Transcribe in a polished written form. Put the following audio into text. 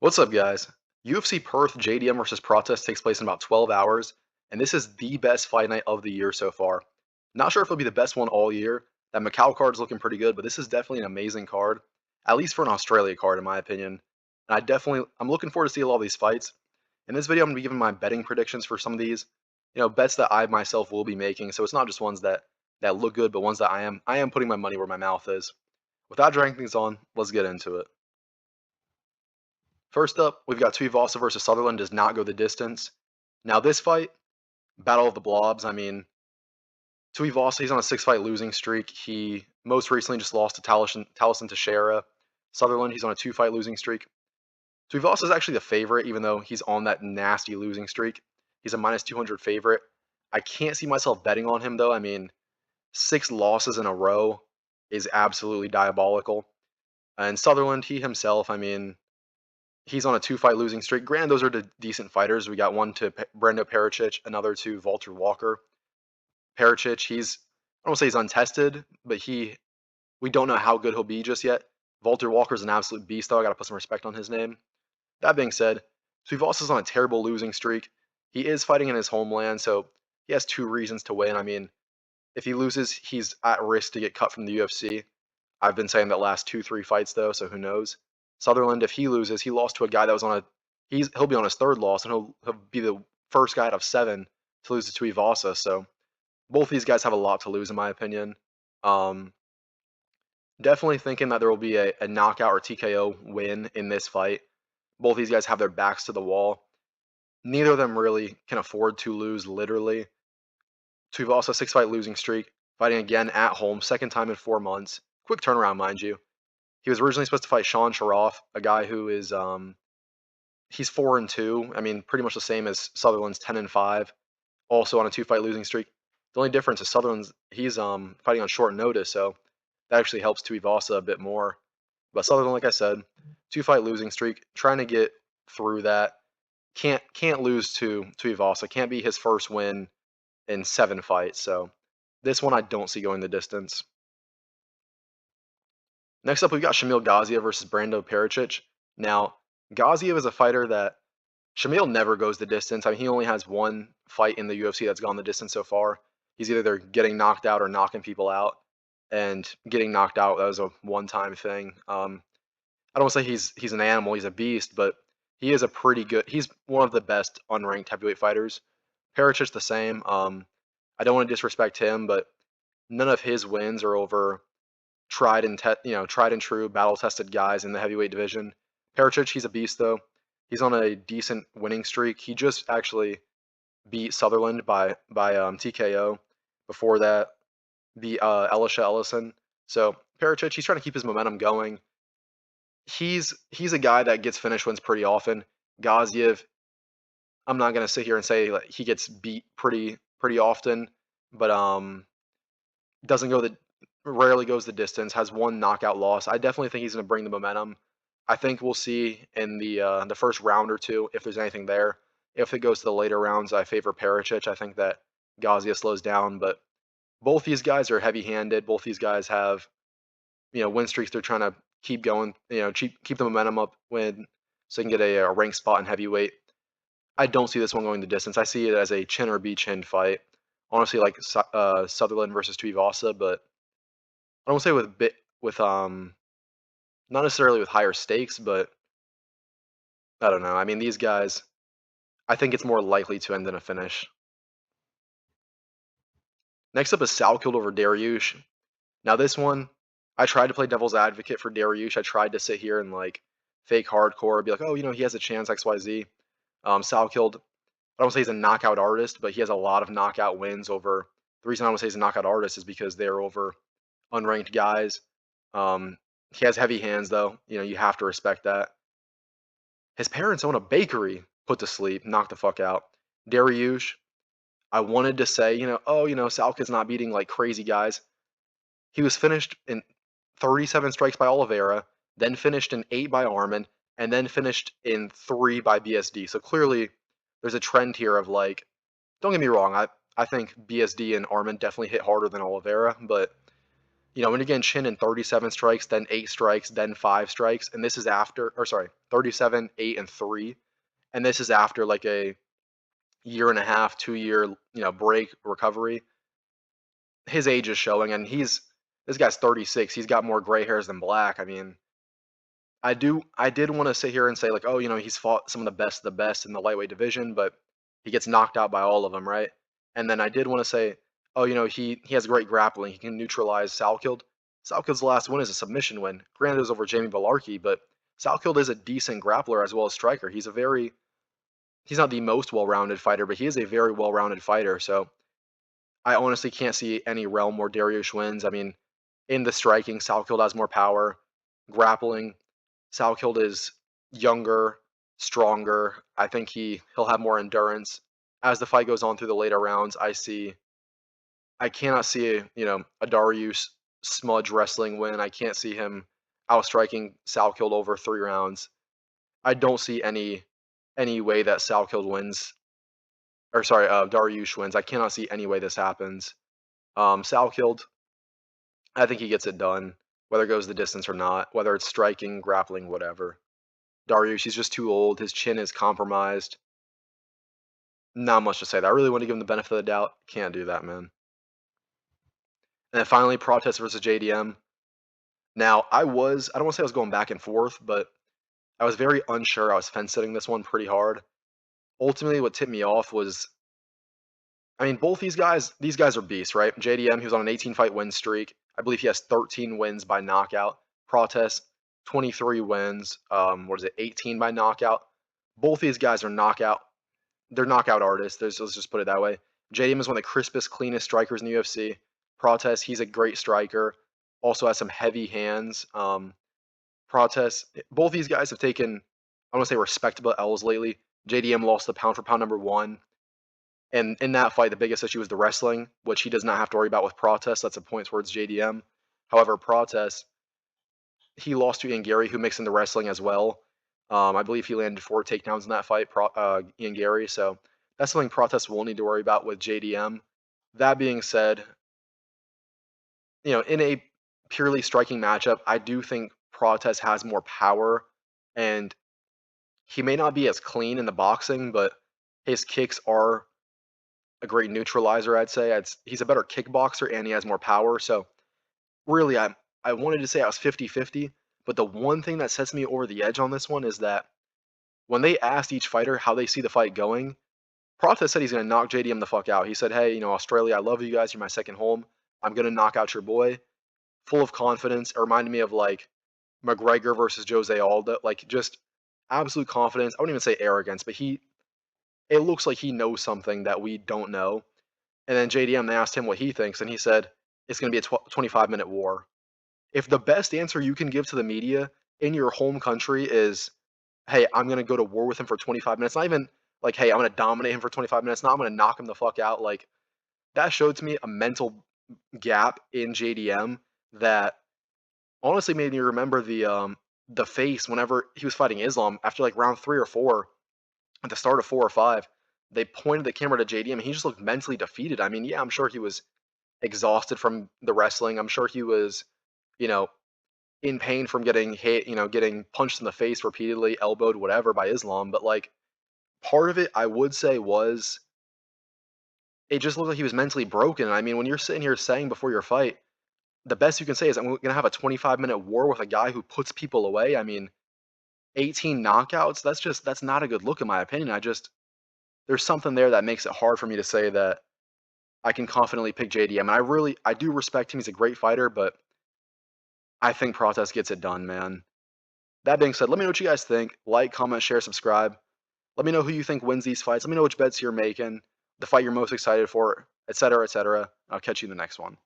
What's up, guys? UFC Perth JDM versus Prates takes place in about 12 hours, and this is the best fight night of the year so far. Not sure if it'll be the best one all year. That Macau card's looking pretty good, but this is definitely an amazing card, at least for an Australia card, in my opinion. And I'm looking forward to see all these fights. In this video, I'm going to be giving my betting predictions for some of these, bets that I myself will be making. So it's not just ones that look good, but ones that I am putting my money where my mouth is. Without dragging things on, let's get into it. First up, we've got Tuivasa versus Sutherland does not go the distance. Now this fight, Battle of the Blobs, I mean, Tuivasa, he's on a 6-fight losing streak. He most recently just lost to Taliesin Teixeira. Sutherland, he's on a 2-fight losing streak. Tuivasa is actually the favorite, even though he's on that nasty losing streak. He's a minus 200 favorite. I can't see myself betting on him, though. I mean, 6 losses in a row is absolutely diabolical. And Sutherland, he himself, I mean, he's on a 2-fight losing streak. Granted, those are decent fighters. We got one to Brendo Pericic, another to Walter Walker. Pericic, I don't want to say he's untested, but we don't know how good he'll be just yet. Walter Walker's an absolute beast, though. I got to put some respect on his name. That being said, Tuivasa's on a terrible losing streak. He is fighting in his homeland, so he has 2 reasons to win. I mean, if he loses, he's at risk to get cut from the UFC. I've been saying that last 2-3 fights, though, so who knows? Sutherland, if he loses, he lost to a guy that was he'll be on his 3rd loss, and he'll be the first guy out of 7 to lose to Tuivasa. So both these guys have a lot to lose, in my opinion. Definitely thinking that there will be a knockout or TKO win in this fight. Both these guys have their backs to the wall. Neither of them really can afford to lose, literally. Tuivasa, 6-fight losing streak, fighting again at home, 2nd time in 4 months. Quick turnaround, mind you. He was originally supposed to fight Sean Sharaf, a guy who is he's 4-2. I mean, pretty much the same as Sutherland's 10-5, also on a 2-fight losing streak. The only difference is he's fighting on short notice, so that actually helps Tuivasa a bit more. But Sutherland, like I said, 2-fight losing streak, trying to get through that. Can't lose to Tuivasa. Can't be his first win in 7 fights. So this one I don't see going the distance. Next up, we've got Shamil Gaziev versus Brando Pericic. Now, Gaziev is a fighter that Shamil never goes the distance. I mean, he only has 1 fight in the UFC that's gone the distance so far. He's either getting knocked out or knocking people out. And getting knocked out, that was a one-time thing. I don't want to say he's an animal, he's a beast, but he is he's one of the best unranked heavyweight fighters. Pericic the same. I don't want to disrespect him, but none of his wins are over tried and true, battle-tested guys in the heavyweight division. Pericic, he's a beast, though. He's on a decent winning streak. He just actually beat Sutherland by TKO. Before that, beat Elisha Ellison. So Pericic, he's trying to keep his momentum going. He's a guy that gets finish wins pretty often. Gaziev, I'm not gonna sit here and say like, he gets beat pretty often, but rarely goes the distance. Has 1 knockout loss. I definitely think he's gonna bring the momentum. I think we'll see in the first round or 2 if there's anything there. If it goes to the later rounds, I favor Pericic. I think that Gaziev slows down, but both these guys are heavy-handed. Both these guys have, win streaks they're trying to keep going, keep the momentum up so they can get a ranked spot in heavyweight. I don't see this one going the distance. I see it as a chin or be chin fight. Honestly, like Sutherland versus Tuivasa, but I don't say with not necessarily with higher stakes, but I don't know. I mean, these guys, I think it's more likely to end in a finish. Next up is Salkild over Dariush. Now this one, I tried to play devil's advocate for Dariush. I tried to sit here and like fake hardcore, be like, oh, he has a chance, XYZ. Salkild, I don't say he's a knockout artist, but he has a lot of knockout wins over. The reason I don't say he's a knockout artist is because they're over unranked guys. He has heavy hands, though. You have to respect that. His parents own a bakery. Put to sleep. Knock the fuck out. Dariush, I wanted to say, Salkid's not beating like crazy guys. He was finished in 37 strikes by Oliveira, then finished in 8 by Arman, and then finished in 3 by BSD. So clearly, there's a trend here of like, don't get me wrong, I think BSD and Arman definitely hit harder than Oliveira, but And again, Chin in 37 strikes, then 8 strikes, then 5 strikes, and this is after, 37, 8, and 3, and this is after like a year and a half, 2-year, break recovery. His age is showing, and this guy's 36. He's got more gray hairs than black. I mean, I did want to sit here and say like, oh, he's fought some of the best in the lightweight division, but he gets knocked out by all of them, right? And then I did want to say, oh, he has great grappling. He can neutralize Salkild. Salkild's last win is a submission win. Granted, it was over Jamie Belarki, but Salkild is a decent grappler as well as striker. He's not the most well-rounded fighter, but he is a very well-rounded fighter. So I honestly can't see any realm where Dariush wins. I mean, in the striking, Salkild has more power. Grappling, Salkild is younger, stronger. I think he'll have more endurance. As the fight goes on through the later rounds, I cannot see a Dariush smudge wrestling win. I can't see him outstriking Salkild over 3 rounds. I don't see any way that Salkild wins. Dariush wins. I cannot see any way this happens. Salkild, I think he gets it done, whether it goes the distance or not, whether it's striking, grappling, whatever. Dariush, he's just too old. His chin is compromised. Not much to say. I really want to give him the benefit of the doubt. Can't do that, man. And then finally, Prates versus JDM. Now, I don't want to say I was going back and forth, but I was very unsure. I was fence-sitting this one pretty hard. Ultimately, what tipped me off was, I mean, both these guys are beasts, right? JDM, he was on an 18-fight win streak. I believe he has 13 wins by knockout. Prates, 23 wins. 18 by knockout. Both these guys are knockout. They're knockout artists. Let's just put it that way. JDM is one of the crispest, cleanest strikers in the UFC. Prates, he's a great striker. Also has some heavy hands. Prates, both these guys have taken, I want to say, respectable L's lately. JDM lost the pound for pound number 1. And in that fight, the biggest issue was the wrestling, which he does not have to worry about with Prates. That's a point towards JDM. However, Prates, he lost to Ian Gary, who mixed in the wrestling as well. I believe he landed 4 takedowns in that fight, Ian Gary. So that's something Prates will need to worry about with JDM. That being said, in a purely striking matchup, I do think Prates has more power, and he may not be as clean in the boxing, but his kicks are a great neutralizer, I'd say. He's a better kickboxer, and he has more power. So really, I wanted to say I was 50-50, but the one thing that sets me over the edge on this one is that when they asked each fighter how they see the fight going, Prates said he's going to knock JDM the fuck out. He said, hey, Australia, I love you guys. You're my second home. I'm going to knock out your boy. Full of confidence. It reminded me of, like, McGregor versus Jose Aldo. Like, just absolute confidence. I wouldn't even say arrogance, but it looks like he knows something that we don't know. And then JDM, they asked him what he thinks, and he said, it's going to be a 25-minute war. If the best answer you can give to the media in your home country is, hey, I'm going to go to war with him for 25 minutes, not even like, hey, I'm going to dominate him for 25 minutes, not I'm going to knock him the fuck out, like, that showed to me a mental gap in JDM that honestly made me remember the face whenever he was fighting Islam after like round 3 or 4, at the start of 4 or 5. They pointed the camera to JDM, and he just looked mentally defeated. I mean, yeah, I'm sure he was exhausted from the wrestling. I'm sure he was, in pain from getting hit, getting punched in the face repeatedly, elbowed, whatever, by Islam. But, like, part of it, I would say, was it just looked like he was mentally broken. I mean, when you're sitting here saying before your fight, the best you can say is, I'm going to have a 25-minute war with a guy who puts people away. I mean, 18 knockouts, that's not a good look in my opinion. There's something there that makes it hard for me to say that I can confidently pick JDM. And I do respect him. He's a great fighter, but I think Prates gets it done, man. That being said, let me know what you guys think. Like, comment, share, subscribe. Let me know who you think wins these fights. Let me know which bets you're making, the fight you're most excited for, etc., etc. I'll catch you in the next one.